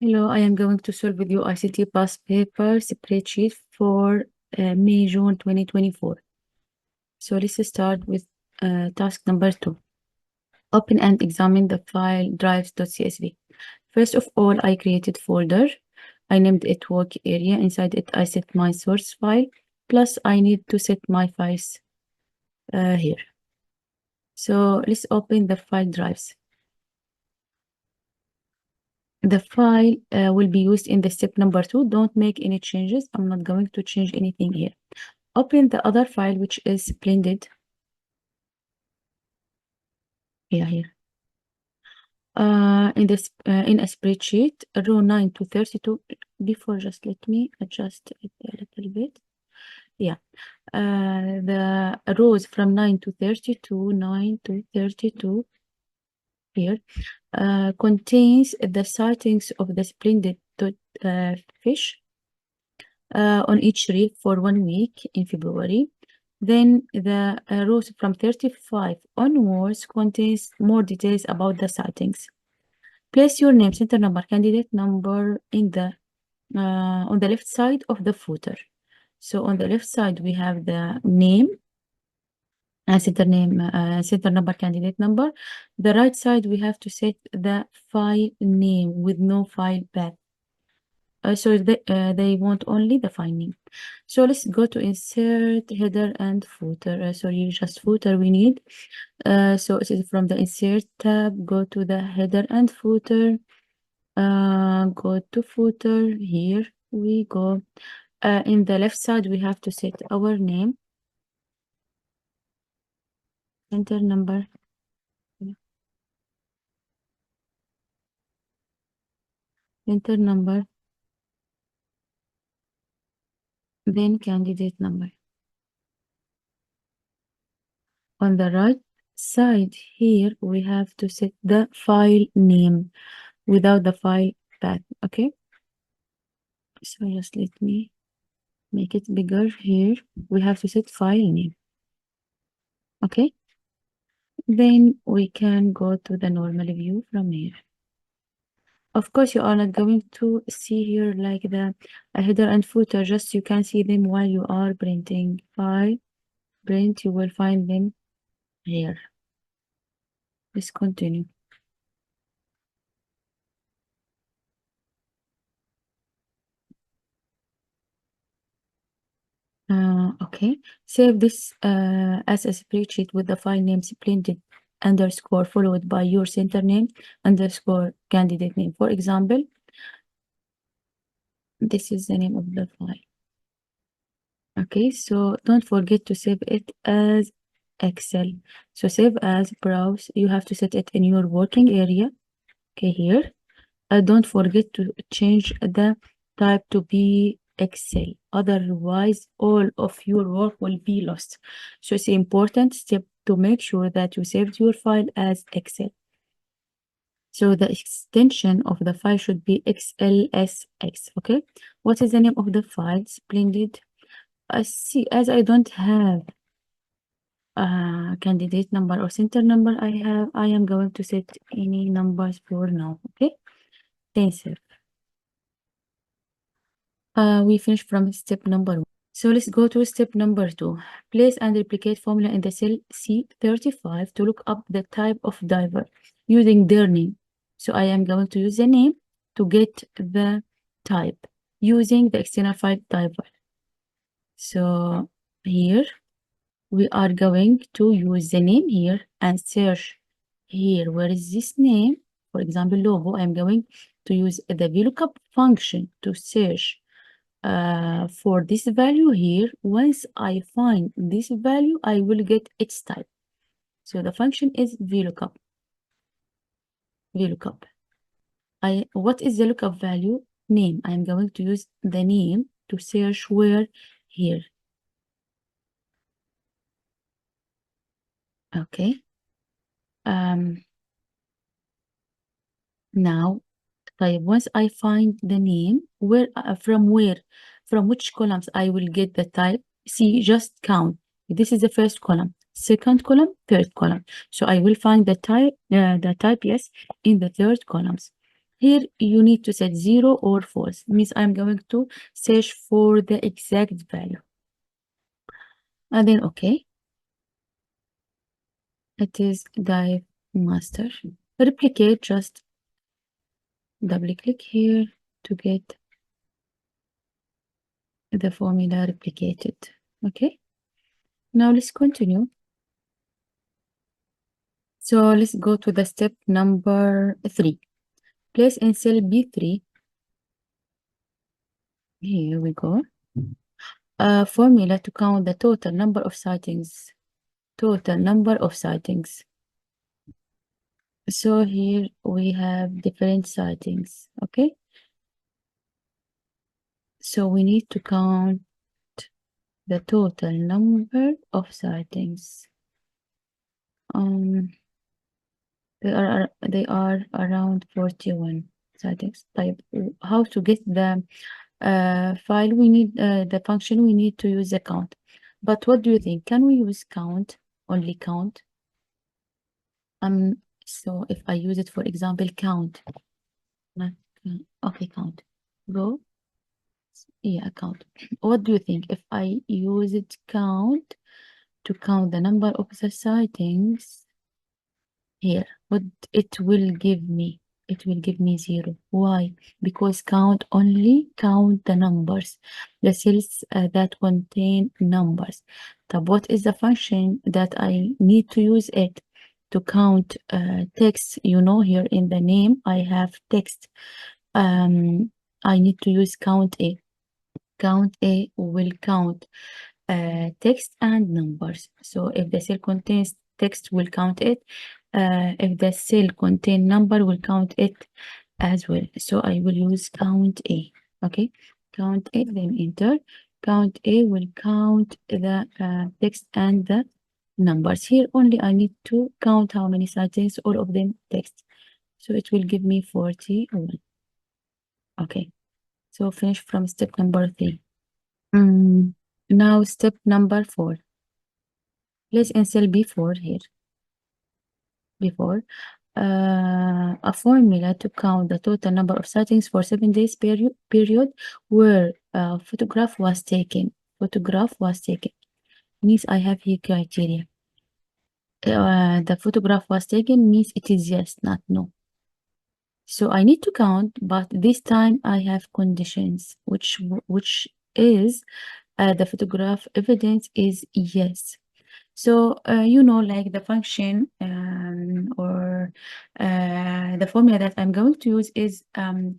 Hello, I am going to solve with you ICT past paper spreadsheet for May, June 2024. So let's start with task number 2. Open and examine the file drives.csv. First of all, I created folder. I named it work area. Inside it, I set my source file. Plus, I need to set my files here. So let's open the file drives. The file will be used in the step number 2. Don't make any changes. I'm not going to change anything here. Open the other file, which is blended. Here. In a spreadsheet, row 9 to 32. Before, just let me adjust it a little bit. Yeah. The rows from 9 to 32, 9 to 32 here contains the sightings of the splendid fish on each reef for 1 week in February. Then the rows from 35 onwards contains more details about the sightings. Place your name, center number, candidate number in the on the left side of the footer. So on the left side we have the name, center name, center number, candidate number. The right side we have to set the file name with no file path. So they want only the file name. So let's go to insert header and footer. Sorry, just footer we need. So it is from the insert tab, go to the header and footer. Go to footer. Here we go. In the left side, we have to set our name, center number, center number, then candidate number. On the right side here, we have to set the file name without the file path. Okay. So just let me make it bigger here. We have to set file name. Okay. Then we can go to the normal view from here. Of course, you are not going to see here like the header and footer, just you can see them while you are printing. File, print, you will find them here. Let's continue. Okay, save this as a spreadsheet with the file name splendid underscore followed by your center name underscore candidate name. For example, this is the name of the file. Okay, so don't forget to save it as Excel. So save as, browse. You have to set it in your working area. Okay, here. Don't forget to change the type to be Excel. Otherwise, all of your work will be lost. So it's an important step to make sure that you saved your file as Excel. So the extension of the file should be XLSX. Okay. What is the name of the file? Splendid. See, as I don't have candidate number or center number, I am going to set any numbers for now. Okay. Then save. We finished from step number 1. So let's go to step number 2. Place and replicate formula in the cell C35 to look up the type of diver using their name. So I am going to use the name to get the type using the external file diver. So here we are going to use the name here and search here. Where is this name? For example, logo. I'm going to use the VLOOKUP function to search for this value here. Once I find this value, I will get its type. So the function is VLOOKUP. VLOOKUP. What is the lookup value? Name. I'm going to use the name to search where here. Okay. Now, once I find the name, from which columns I will get the type. See, just count. This is the first column, second column, third column. So I will find the type, yes, in the third columns. Here you need to set 0 or false. It means I'm going to search for the exact value. And then okay. It is dive master. Replicate, just double click here to get the formula replicated. Okay. Now let's continue. So let's go to the step number 3. Place in cell B3. Here we go. A formula to count the total number of sightings. Total number of sightings. So here we have different sightings. Okay. So we need to count the total number of sightings. They are around 41 sightings. Type how to get the file we need, the function we need to use the count. But what do you think? Can we use count, only count? So if I use it, for example, count, not okay, count, go, yeah, count. What do you think if I use it count to count the number of the sightings here? What it will give me? It will give me 0. Why? Because count only count the numbers, the cells that contain numbers. So what is the function that I need to use it to count text? You know, here in the name I have text. I need to use count A. Count A will count text and numbers. So if the cell contains text, will count it. If the cell contain number, will count it as well. So I will use count A. Okay, count A, then enter. Count A will count the text and the numbers. Here only I need to count how many sightings, all of them text. So it will give me 41. Okay, so finish from step number 3. Now step number 4. Place in cell B4 here. B4. A formula to count the total number of sightings for 7 days period where a photograph was taken. Photograph was taken. Means I have here criteria. The photograph was taken means it is yes, not no. So I need to count, but this time I have conditions, which is the photograph evidence is yes. So you know, like the function or the formula that I'm going to use is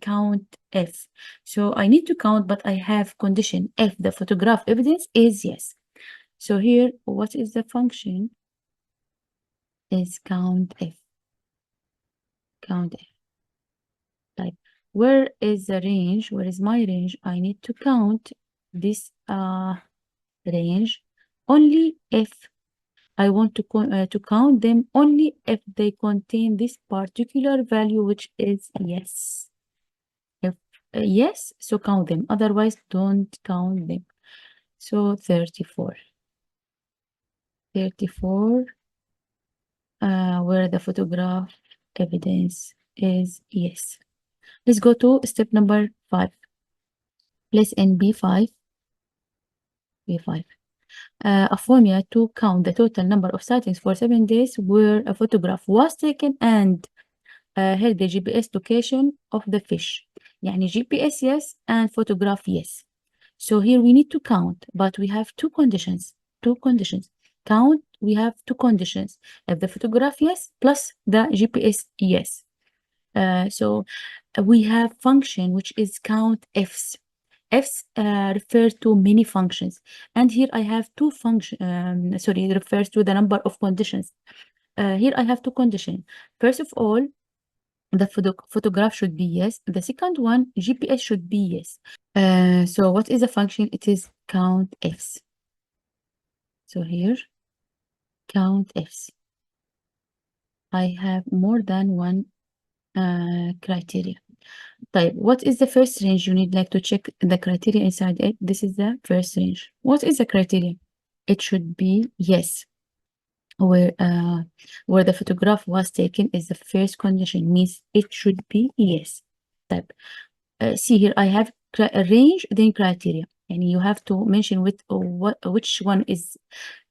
count f. So I need to count, but I have condition if the photograph evidence is yes. So here, what is the function? Is count f. Count f. Like, where is the range? Where is my range? I need to count this range only if I want to count them only if they contain this particular value, which is yes. If yes, so count them. Otherwise, don't count them. So 34. 34, where the photograph evidence is yes. Let's go to step number 5. Place in B5. B5. A formula to count the total number of sightings for 7 days where a photograph was taken and held the GPS location of the fish. يعني GPS yes and photograph yes. So here we need to count, but we have two conditions. Count, we have two conditions. If the photograph yes plus the GPS yes. So we have function which is count f's. F's refer to many functions, and here I have two functions. Sorry, it refers to the number of conditions. Here I have two conditions. First of all, the photograph should be yes. The second one, GPS should be yes. So what is the function? It is count f's. So here, count f's. I have more than one criteria. Type. What is the first range you need like to check the criteria inside it? This is the first range. What is the criteria? It should be yes. Where the photograph was taken is the first condition, means it should be yes. type. See here, I have a range, then criteria. And you have to mention which one is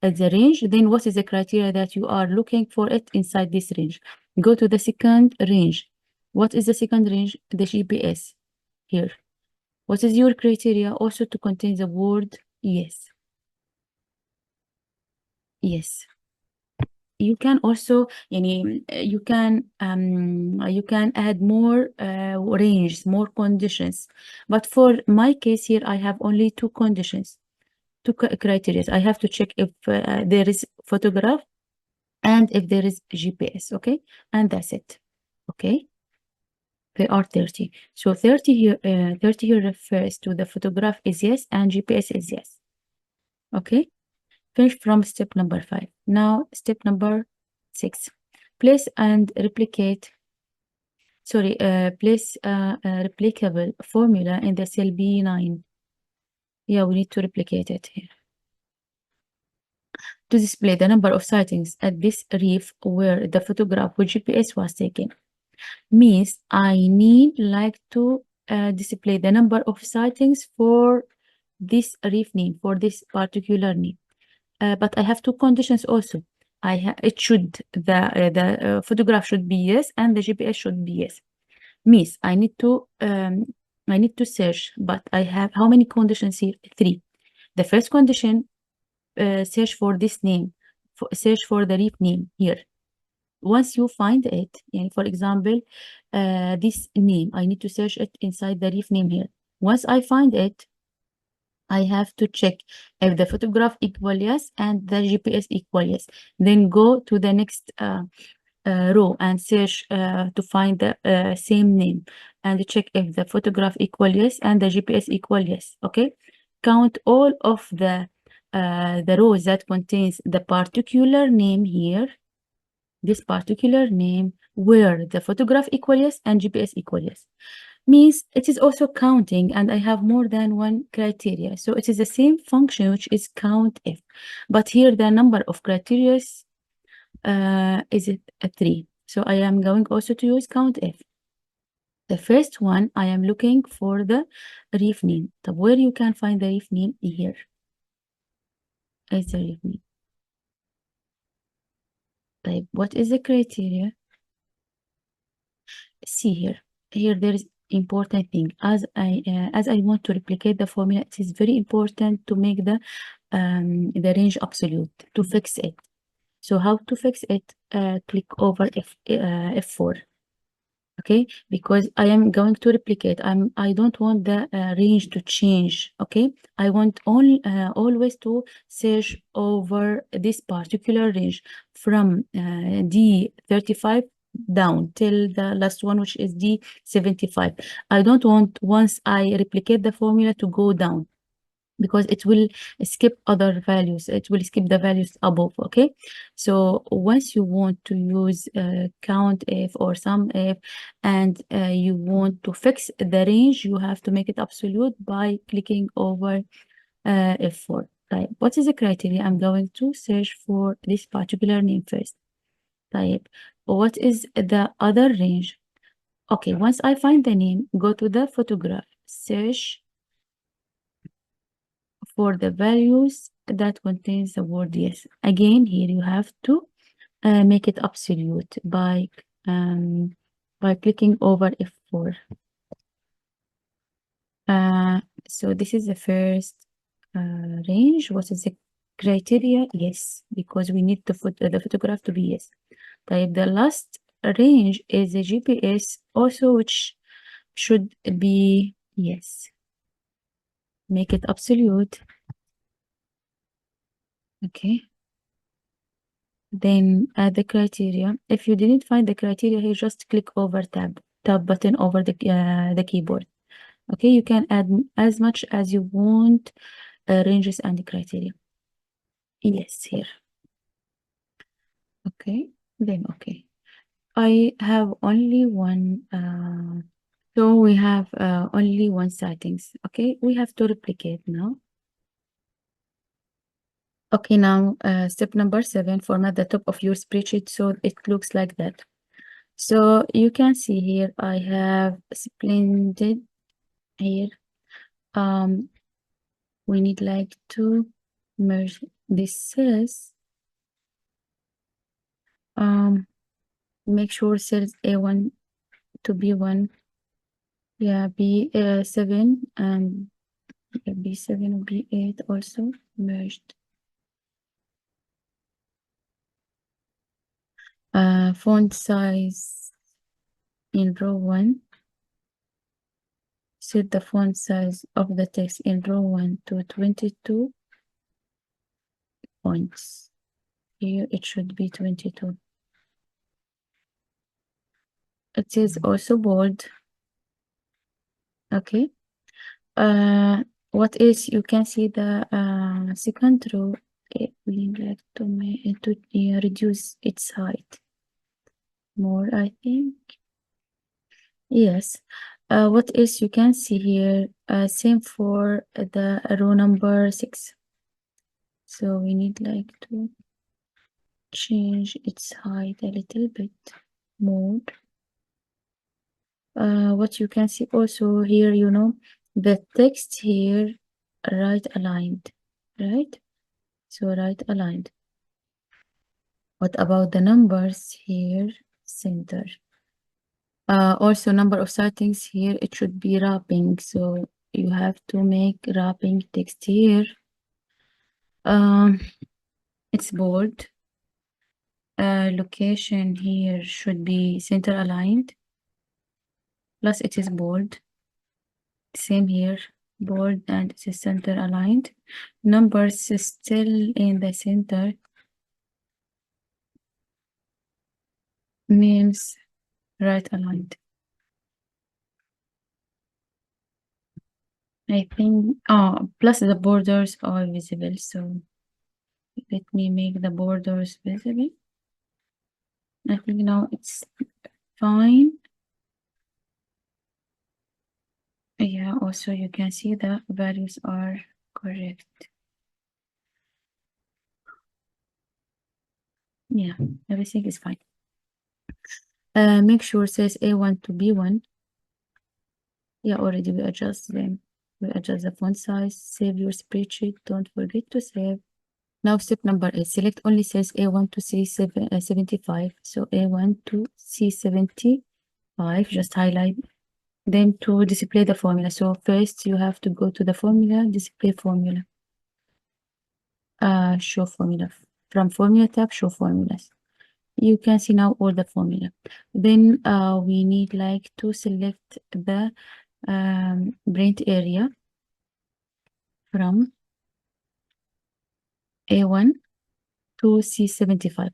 the range, then what is the criteria that you are looking for it inside this range. Go to the second range. What is the second range? The GPS here. What is your criteria? Also to contain the word yes. Yes. You can also, you can add more ranges, more conditions. But for my case here, I have only two conditions, two criteria. I have to check if there is photograph and if there is GPS, okay? And that's it, okay? There are 30. So 30 here refers to the photograph is yes and GPS is yes, okay? Finish from step number 5. Now, step number 6. Place and replicate, place a replicable formula in the cell B9. Yeah, we need to replicate it here. To display the number of sightings at this reef where the photograph with GPS was taken. Means I need like to display the number of sightings for this reef name, for this particular name. But I have two conditions also. The photograph should be yes and the GPS should be yes. Means I need to search, but I have how many conditions here? 3. The first condition, search for this name, search for the reef name here. Once you find it, and for example, this name, I need to search it inside the reef name here. Once I find it, I have to check if the photograph equal yes and the GPS equal yes. Then go to the next row and search to find the same name and check if the photograph equal yes and the GPS equal yes. Okay, count all of the rows that contains the particular name here. This particular name where the photograph equal yes and GPS equal yes. Means it is also counting and I have more than one criteria. So it is the same function which is count if. But here the number of criteria is it 3. So I am going also to use count if. The first one, I am looking for the reef name. So where you can find the reef name here. Is the reef name. Type, what is the criteria? See here. Here there is important thing. As I want to replicate the formula, it is very important to make the range absolute to fix it. So how to fix it? Click over F4. Okay, because I am going to replicate. I don't want the range to change. Okay, I want always to search over this particular range from D35 down till the last one, which is D75. I don't want once I replicate the formula to go down, because it will skip other values. It will skip the values above. Okay, so once you want to use count if or sum if, and you want to fix the range, you have to make it absolute by clicking over F4. Right, what is the criteria? I'm going to search for this particular name first. Type, what is the other range? Okay, once I find the name, go to the photograph, search for the values that contains the word yes. Again, here you have to make it absolute by clicking over F4. So this is the first range. What is the criteria? Yes, because we need the photograph to be yes. The last range is the GPS also, which should be yes. Make it absolute. Okay. Then add the criteria. If you didn't find the criteria here, just click over tab button over the keyboard. Okay, you can add as much as you want ranges and the criteria. Yes, here. Okay, then okay. I have only one. So we have only one settings. Okay, we have to replicate now. Okay, now step number 7, format the top of your spreadsheet so it looks like that. So you can see here I have splendid here. We need like to merge these cells. Make sure cells A1 to B1, yeah, B7 and B7 or B8 also merged. Font size in row 1. Set the font size of the text in row 1 to 22 points. Here it should be 22. It is also bold. Okay. What is, you can see the second row. We like to reduce its height more, I think. Yes. What is, you can see here, same for the row number 6. So we need like to change its height a little bit more. What you can see also here, you know, the text here right aligned, right? So right aligned. What about the numbers here? Center. Also number of sightings here, it should be wrapping. So you have to make wrapping text here. It's bold. Location here should be center aligned. Plus it is bold. Same here, bold and it is center aligned. Numbers still in the center. Names right aligned. I think, plus the borders are visible. So let me make the borders visible. I think now it's fine. Yeah, also you can see the values are correct. Yeah, everything is fine. Make sure says A1 to B1. Yeah, already we adjust them. We adjust the font size, save your spreadsheet. Don't forget to save. Now step number 8, select only cells A1 to C75. So A1 to C75, just highlight. Then to display the formula. So first you have to go to the formula, display formula. Show formula. From formula tab, show formulas. You can see now all the formula. Then we need like to select the print area from A1 to C75.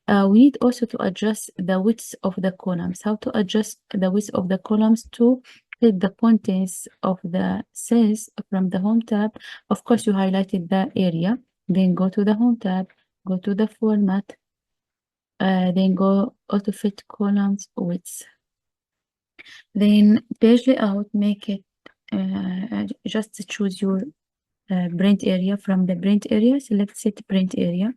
We need also to adjust the width of the columns. How to adjust the width of the columns? To fit the contents of the cells from the home tab. Of course, you highlighted the area. Then go to the home tab, go to the format, then go auto fit columns width. Then page layout, make it just choose your print area. From the print area, select set print area.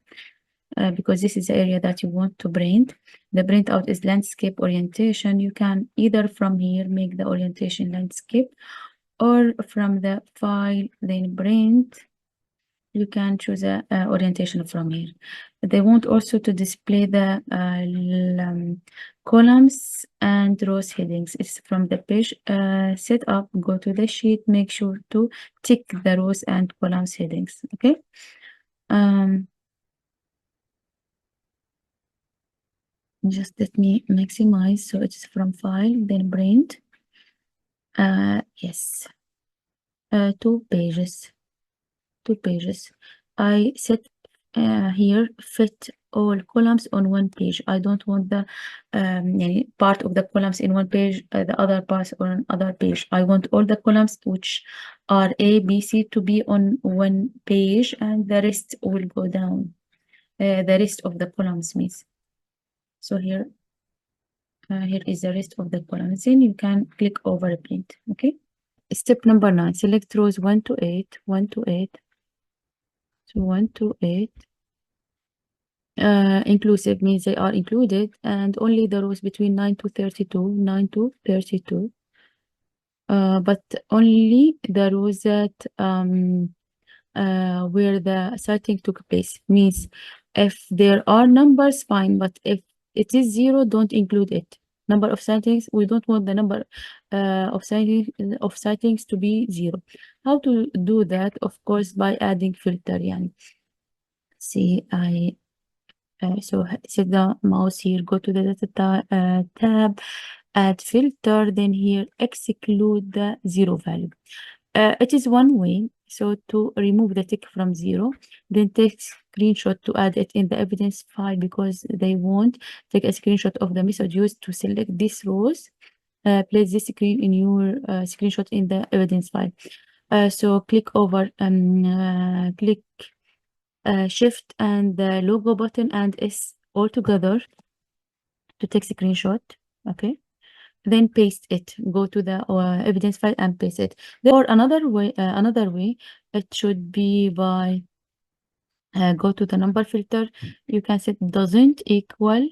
Because this is the area that you want to print. The printout is landscape orientation. You can either from here make the orientation landscape, or from the file, then print, you can choose a orientation from here. They want also to display the columns and rows headings. It's from the page setup. Go to the sheet, make sure to tick the rows and columns headings. Okay. Just let me maximize. So it's from file, then print. Yes. 2 pages. 2 pages. I set here fit all columns on one page. I don't want the part of the columns in one page, the other parts on other page. I want all the columns which are A, B, C to be on one page, and the rest will go down. The rest of the columns means. So here is the rest of the columns. Then you can click over print. Okay. Step number 9, select rows 1 to 8, 1 to 8, so 1 to 8. inclusive means they are included, and only the rows between 9 to 32, but only the rows that where the sorting took place. Means if there are numbers, fine, but if it is zero, don't include it. Number of sightings, we don't want the number of sightings to be zero. How to do that? Of course, by adding filter. Yani. See, so set the mouse here, go to the data tab, add filter, then here exclude the zero value. It is one way. So to remove the tick from zero, then take screenshot to add it in the evidence file, because they won't take a screenshot of the method used to select these rows. Place this screen in your screenshot in the evidence file. So click over click shift and the logo button and S all together to take screenshot. Okay. Then paste it. Go to the evidence file and paste it. Or another way, it should be by go to the number filter. You can set doesn't equal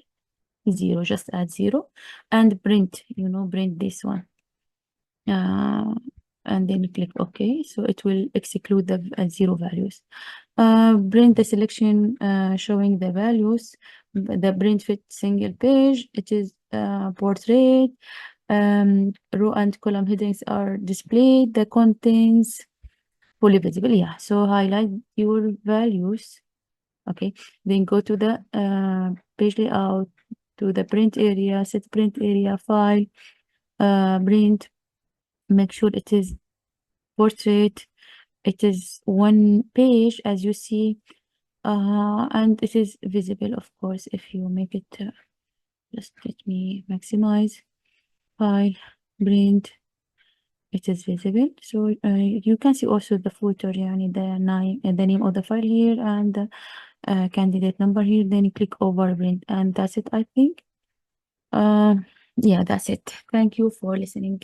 zero. Just add zero and print. Print this one. And then click OK. So it will exclude the zero values. Print the selection showing the values. The print fit single page. It is portrait. Row and column headings are displayed. The contents fully visible. Yeah. So highlight your values. Okay. Then go to the page layout, to the print area, set print area file, print. Make sure it is portrait. It is one page, as you see, and it is visible, of course, if you make it. Just let me maximize. File, print. It is visible. So you can see also the footer, the name of the file here, and the candidate number here. Then you click over print, and that's it, I think. Yeah, that's it. Thank you for listening.